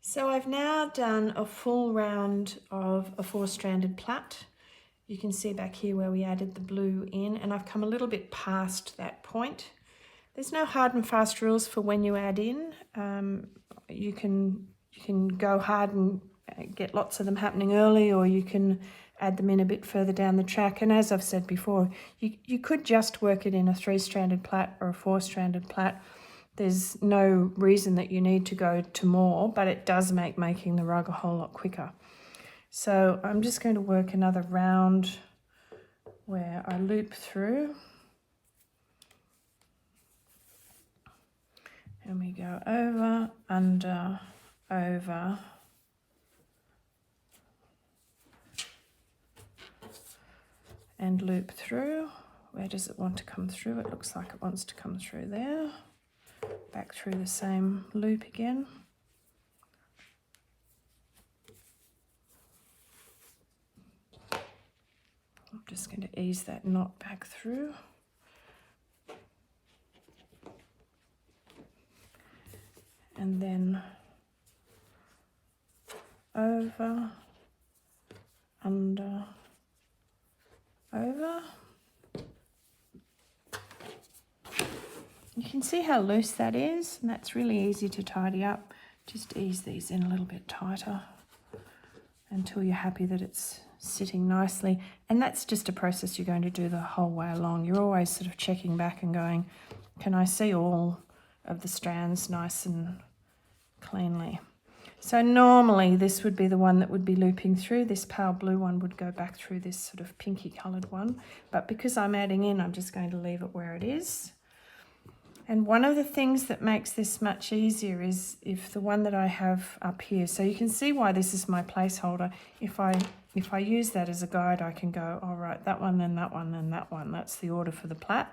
So I've now done a full round of a 4-stranded plait. You can see back here where we added the blue in, and I've come a little bit past that point. There's no hard and fast rules for when you add in. You can go hard and get lots of them happening early, or you can add them in a bit further down the track. And as I've said before, you could just work it in a 3-stranded plait or a 4-stranded plait. There's no reason that you need to go to more, but it does make making the rug a whole lot quicker. So I'm just going to work another round where I loop through. And we go over, under, over, and loop through. Where does it want to come through? It looks like it wants to come through there. Back through the same loop again. I'm just going to ease that knot back through. And then over, under, over. You can see how loose that is, and that's really easy to tidy up. Just ease these in a little bit tighter until you're happy that it's sitting nicely. And that's just a process you're going to do the whole way along. You're always sort of checking back and going, can I see all of the strands nice and cleanly? So normally this would be the one that would be looping through. This pale blue one would go back through this sort of pinky coloured one. But because I'm adding in, I'm just going to leave it where it is. And one of the things that makes this much easier is if the one that I have up here, so you can see why this is my placeholder. If I use that as a guide, I can go, all right, that one, then that one, then that one. That's the order for the plait.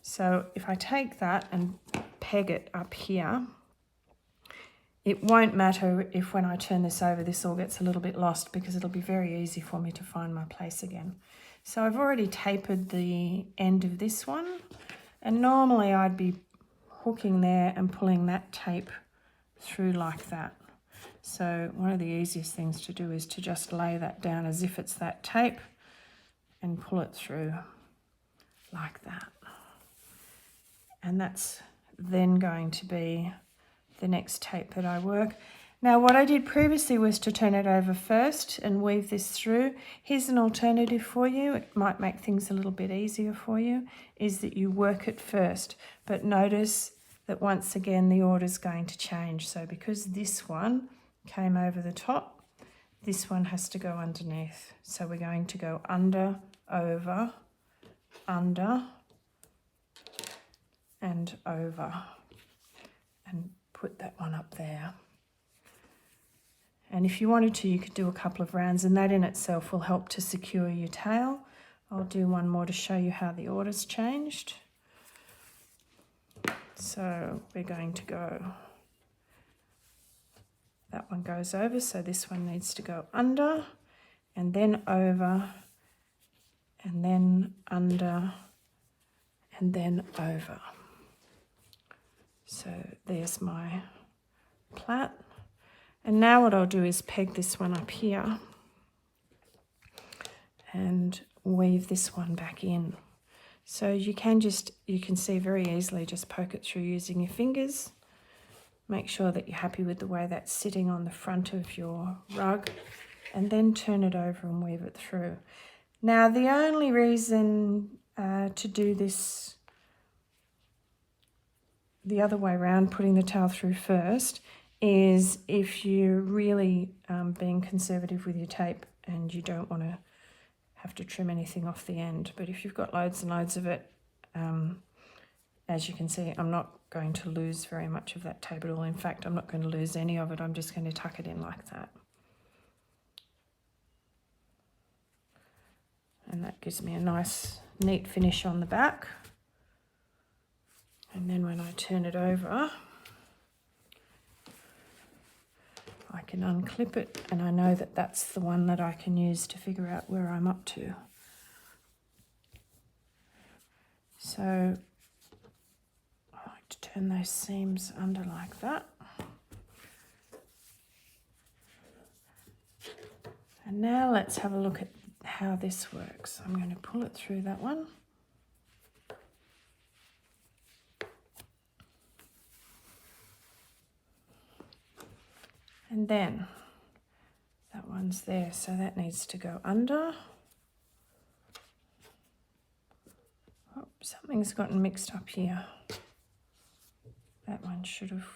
So if I take that and peg it up here, it won't matter if when I turn this over, this all gets a little bit lost, because it'll be very easy for me to find my place again. So I've already tapered the end of this one. And normally I'd be hooking there and pulling that tape through like that. So one of the easiest things to do is to just lay that down as if it's that tape and pull it through like that. And that's then going to be the next tape that I work. Now what I did previously was to turn it over first and weave this through. Here's an alternative for you. It might make things a little bit easier for you, is that you work it first. But notice that once again the order's going to change. So because this one came over the top, this one has to go underneath. So we're going to go under, over, under, and over. And put that one up there. And if you wanted to, you could do a couple of rounds, and that in itself will help to secure your tail. I'll do one more to show you how the order's changed. So we're going to go, that one goes over, so this one needs to go under, and then over, and then under, and then over. So there's my plait. And now what I'll do is peg this one up here and weave this one back in. So you can see very easily, just poke it through using your fingers. Make sure that you're happy with the way that's sitting on the front of your rug, and then turn it over and weave it through. Now the only reason to do this the other way around, putting the tail through first, is if you're really being conservative with your tape and you don't want to have to trim anything off the end. But if you've got loads and loads of it, as you can see, I'm not going to lose very much of that tape at all. In fact, I'm not going to lose any of it. I'm just going to tuck it in like that. And that gives me a nice, neat finish on the back. And then when I turn it over, I can unclip it, and I know that that's the one that I can use to figure out where I'm up to. So I like to turn those seams under like that. And now let's have a look at how this works. I'm going to pull it through that one. And then that one's there, so that needs to go under. Oh, something's gotten mixed up here. That one should have...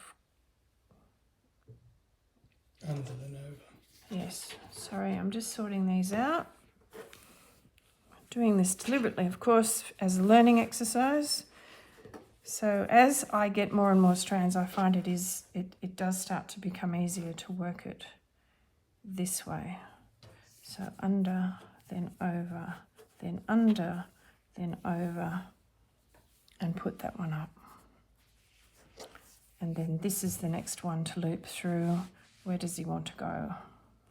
Under than over. Yes, sorry, I'm just sorting these out. Doing this deliberately, of course, as a learning exercise. So as I get more and more strands, I find it does start to become easier to work it this way. So under, then over, then under, then over, and put that one up. And then this is the next one to loop through. Where does he want to go?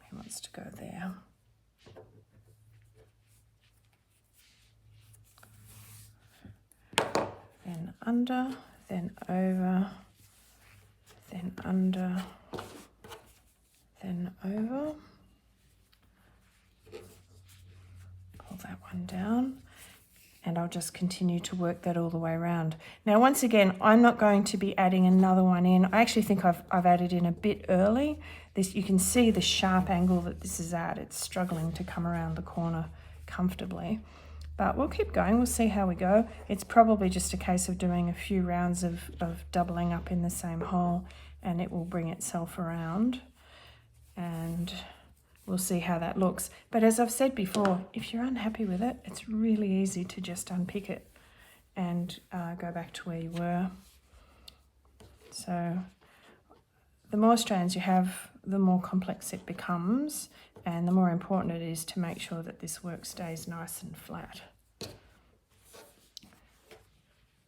He wants to go there. Then under, then over, then under, then over. Pull that one down, and I'll just continue to work that all the way around. Now, once again, I'm not going to be adding another one in. I actually think I've added in a bit early. This, you can see the sharp angle that this is at. It's struggling to come around the corner comfortably. But we'll keep going, we'll see how we go. It's probably just a case of doing a few rounds of doubling up in the same hole, and it will bring itself around. And we'll see how that looks. But as I've said before, if you're unhappy with it, it's really easy to just unpick it and go back to where you were. So the more strands you have, the more complex it becomes, and the more important it is to make sure that this work stays nice and flat.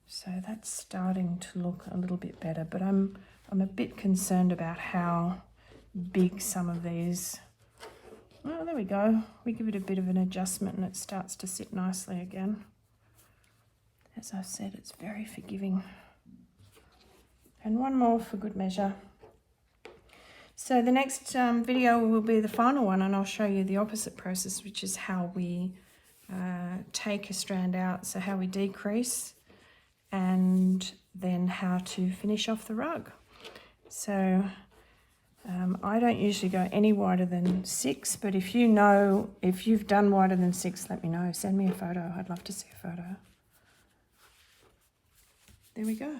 So that's starting to look a little bit better, but I'm a bit concerned about how big some of these... Well, there we go. We give it a bit of an adjustment and it starts to sit nicely again. As I said, it's very forgiving. And one more for good measure. So the next video will be the final one, and I'll show you the opposite process, which is how we take a strand out, so how we decrease, and then how to finish off the rug. So I don't usually go any wider than 6, but if you've done wider than 6, let me know. Send me a photo. I'd love to see a photo. There we go.